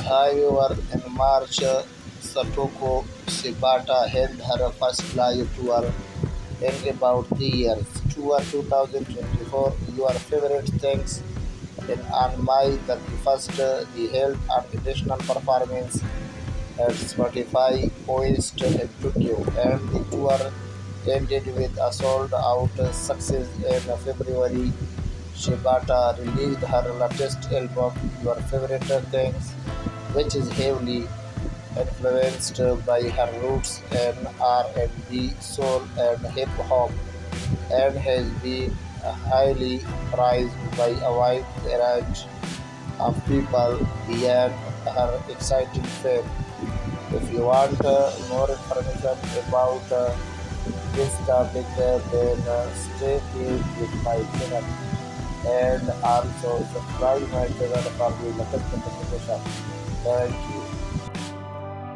However, in March, Satoko Shibata held her first live tour in about 3 years. Tour 2024, your favorite things. Then on May 31st, he held an additional performance at Spotify Poist in Tokyo, and the tour ended with a sold-out success in February. Shibata released her latest album, Your Favorite Things, which is heavily influenced by her roots in R&B, soul, and hip hop, and has been highly praised by a wide range of people beyond her exciting fame. If you want more information about this topic, then stay tuned with my channel and also subscribe my channel for the latest notification. Thank you.